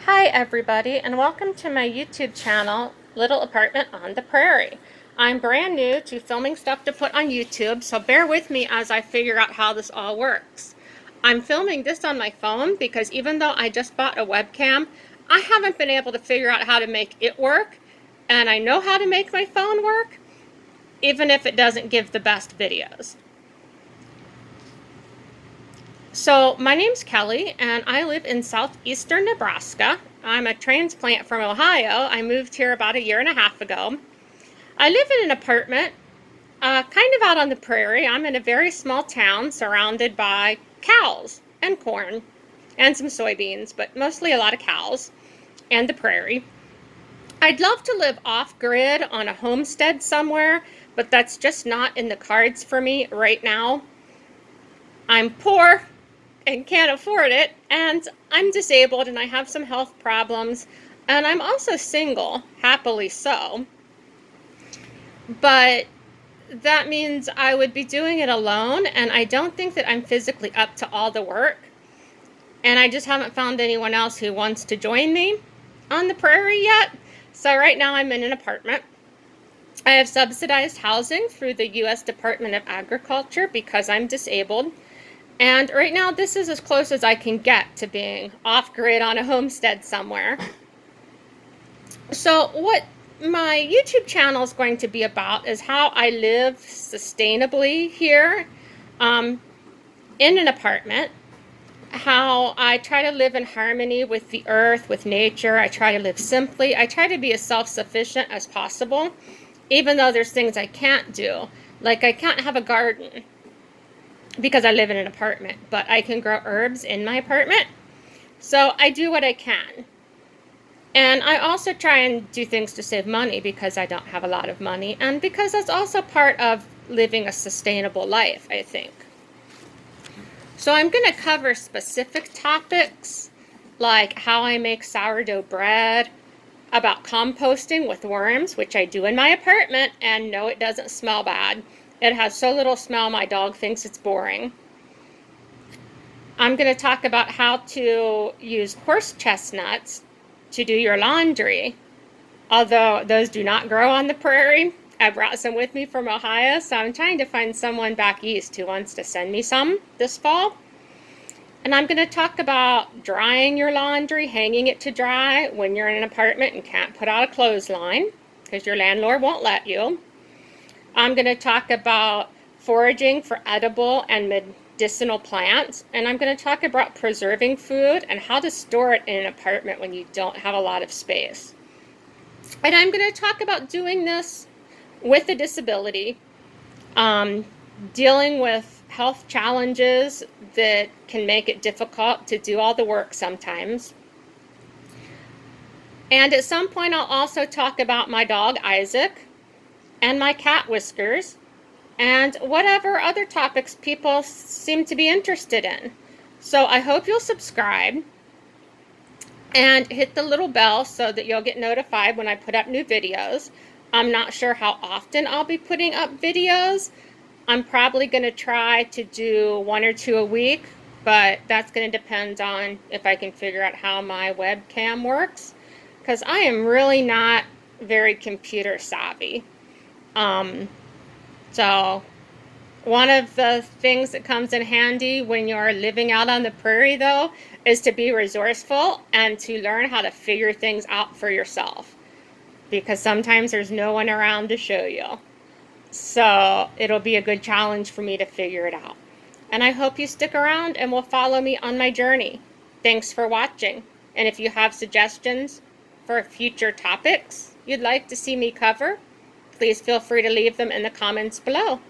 Hi everybody, and welcome to my YouTube channel, Little Apartment on the Prairie. I'm brand new to filming stuff to put on YouTube, so bear with me as I figure out how this all works. I'm filming this on my phone because even though I just bought a webcam, I haven't been able to figure out how to make it work, and I know how to make my phone work, even if it doesn't give the best videos. So my name's Kelly, and I live in southeastern Nebraska. I'm a transplant from Ohio. I moved here about a year and a half ago. I live in an apartment kind of out on the prairie. I'm in a very small town surrounded by cows and corn and some soybeans, but mostly a lot of cows and the prairie. I'd love to live off-grid on a homestead somewhere, but that's just not in the cards for me right now. I'm poor and can't afford it, and I'm disabled and I have some health problems, and I'm also single, happily so. But that means I would be doing it alone, and I don't think that I'm physically up to all the work, and I just haven't found anyone else who wants to join me on the prairie yet. So right now I'm in an apartment. I have subsidized housing through the U.S. Department of Agriculture because I'm disabled. And right now, this is as close as I can get to being off-grid on a homestead somewhere. So what my YouTube channel is going to be about is how I live sustainably here in an apartment, how I try to live in harmony with the earth, with nature. I try to live simply. I try to be as self-sufficient as possible, even though there's things I can't do. Like I can't have a garden because I live in an apartment, but I can grow herbs in my apartment. So I do what I can. And I also try and do things to save money because I don't have a lot of money, and because that's also part of living a sustainable life, I think. So I'm going to cover specific topics like how I make sourdough bread, about composting with worms, which I do in my apartment, and no, it doesn't smell bad. It has so little smell, my dog thinks it's boring. I'm going to talk about how to use horse chestnuts to do your laundry. Although those do not grow on the prairie. I brought some with me from Ohio, so I'm trying to find someone back east who wants to send me some this fall. And I'm going to talk about drying your laundry, hanging it to dry when you're in an apartment and can't put out a clothesline because your landlord won't let you. I'm going to talk about foraging for edible and medicinal plants, and I'm going to talk about preserving food and how to store it in an apartment when you don't have a lot of space. And I'm going to talk about doing this with a disability, dealing with health challenges that can make it difficult to do all the work sometimes. And at some point I'll also talk about my dog Isaac and my cat Whiskers, and whatever other topics people seem to be interested in. So I hope you'll subscribe and hit the little bell so that you'll get notified when I put up new videos. I'm not sure how often I'll be putting up videos. I'm probably going to try to do 1 or 2 a week, but that's going to depend on if I can figure out how my webcam works, because I am really not very computer savvy. So one of the things that comes in handy when you're living out on the prairie, though, is to be resourceful and to learn how to figure things out for yourself, because sometimes there's no one around to show you. So it'll be a good challenge for me to figure it out. And I hope you stick around and will follow me on my journey. Thanks for watching. And if you have suggestions for future topics you'd like to see me cover, please feel free to leave them in the comments below.